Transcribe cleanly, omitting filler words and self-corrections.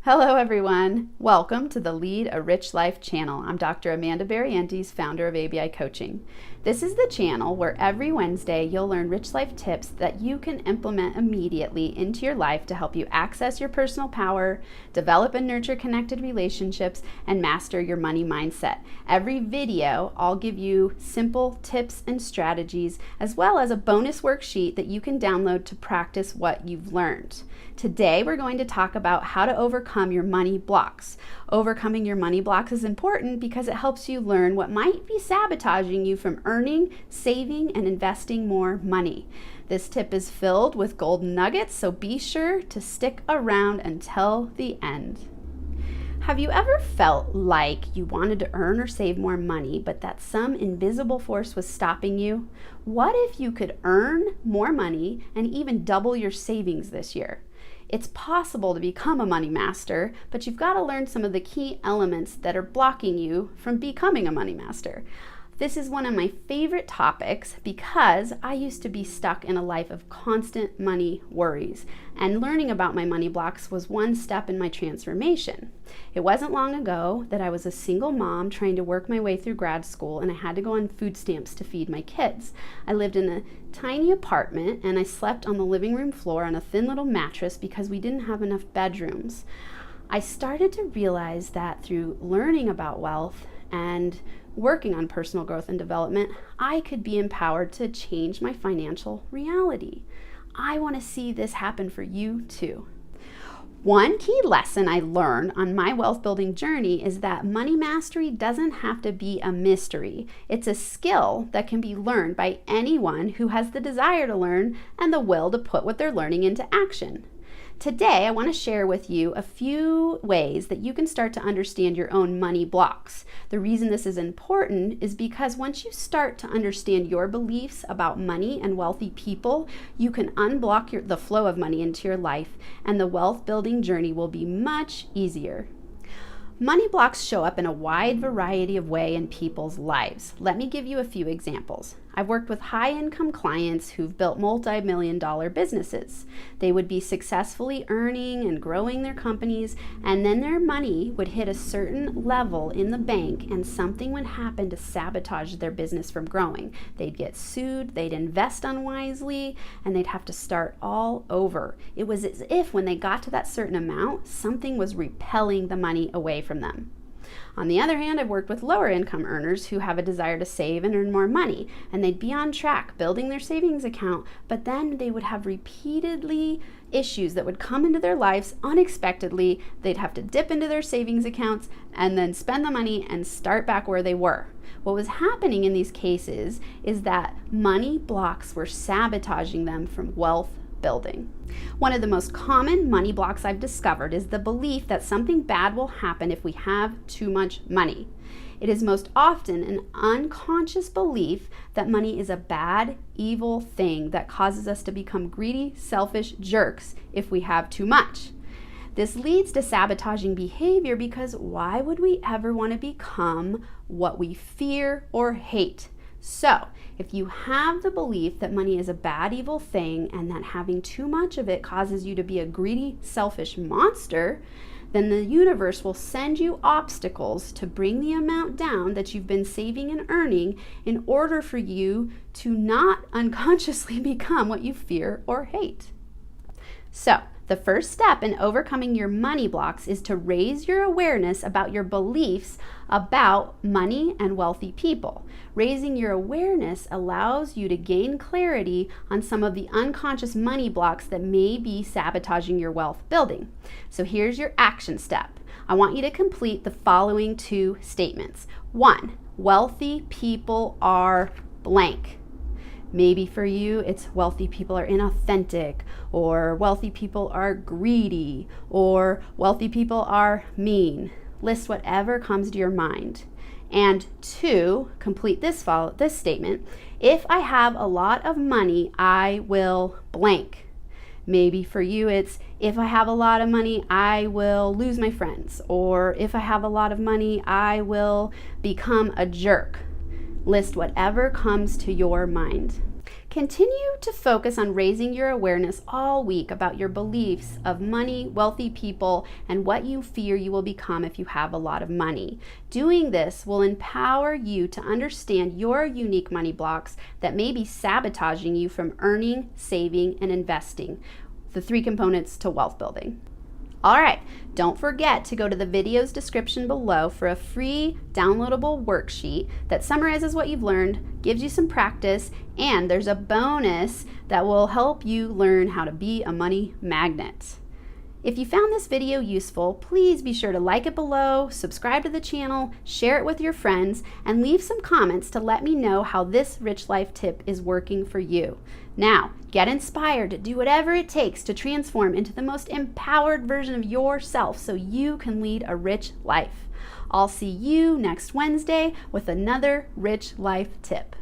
Hello everyone. Welcome to the Lead a Rich Life channel. I'm Dr. Amanda Barrientos, founder of ABI Coaching. This is the channel where every Wednesday you'll learn rich life tips that you can implement immediately into your life to help you access your personal power, develop and nurture connected relationships, and master your money mindset. Every video, I'll give you simple tips and strategies, as well as a bonus worksheet that you can download to practice what you've learned. Today, we're going to talk about how to overcome your money blocks. Overcoming your money blocks is important because it helps you learn what might be sabotaging you from earning, saving, and investing more money. This tip is filled with golden nuggets, so be sure to stick around until the end. Have you ever felt like you wanted to earn or save more money, but that some invisible force was stopping you? What if you could earn more money and even double your savings this year? It's possible to become a money master, but you've got to learn some of the key elements that are blocking you from becoming a money master. This is one of my favorite topics because I used to be stuck in a life of constant money worries, and learning about my money blocks was one step in my transformation. It wasn't long ago that I was a single mom trying to work my way through grad school, and I had to go on food stamps to feed my kids. I lived in a tiny apartment, and I slept on the living room floor on a thin little mattress because we didn't have enough bedrooms. I started to realize that through learning about wealth and working on personal growth and development, I could be empowered to change my financial reality. I want to see this happen for you too. One key lesson I learned on my wealth building journey is that money mastery doesn't have to be a mystery. It's a skill that can be learned by anyone who has the desire to learn and the will to put what they're learning into action. Today, I want to share with you a few ways that you can start to understand your own money blocks. The reason this is important is because once you start to understand your beliefs about money and wealthy people, you can unblock the flow of money into your life, and the wealth building journey will be much easier. Money blocks show up in a wide variety of ways in people's lives. Let me give you a few examples. I've worked with high-income clients who've built multi-million-dollar businesses. They would be successfully earning and growing their companies, and then their money would hit a certain level in the bank, and something would happen to sabotage their business from growing. They'd get sued, they'd invest unwisely, and they'd have to start all over. It was as if when they got to that certain amount, something was repelling the money away from them. On the other hand, I've worked with lower income earners who have a desire to save and earn more money, and they'd be on track building their savings account, but then they would have repeatedly issues that would come into their lives unexpectedly. They'd have to dip into their savings accounts and then spend the money and start back where they were. What was happening in these cases is that money blocks were sabotaging them from wealth building. One of the most common money blocks I've discovered is the belief that something bad will happen if we have too much money. It is most often an unconscious belief that money is a bad, evil thing that causes us to become greedy, selfish jerks if we have too much. This leads to sabotaging behavior because why would we ever want to become what we fear or hate? So, if you have the belief that money is a bad, evil thing and that having too much of it causes you to be a greedy, selfish monster, then the universe will send you obstacles to bring the amount down that you've been saving and earning in order for you to not unconsciously become what you fear or hate. So, the first step in overcoming your money blocks is to raise your awareness about your beliefs about money and wealthy people. Raising your awareness allows you to gain clarity on some of the unconscious money blocks that may be sabotaging your wealth building. So here's your action step. I want you to complete the following two statements. 1, wealthy people are blank. Maybe for you, it's wealthy people are inauthentic, or wealthy people are greedy, or wealthy people are mean. List whatever comes to your mind. And 2, complete this statement. If I have a lot of money, I will blank. Maybe for you, it's if I have a lot of money, I will lose my friends. Or if I have a lot of money, I will become a jerk. List whatever comes to your mind. Continue to focus on raising your awareness all week about your beliefs of money, wealthy people, and what you fear you will become if you have a lot of money. Doing this will empower you to understand your unique money blocks that may be sabotaging you from earning, saving, and investing, the 3 components to wealth building. All right, don't forget to go to the video's description below for a free downloadable worksheet that summarizes what you've learned, gives you some practice, and there's a bonus that will help you learn how to be a money magnet. If you found this video useful, please be sure to like it below, subscribe to the channel, share it with your friends, and leave some comments to let me know how this Rich Life tip is working for you. Now, get inspired to do whatever it takes to transform into the most empowered version of yourself so you can lead a rich life. I'll see you next Wednesday with another Rich Life tip.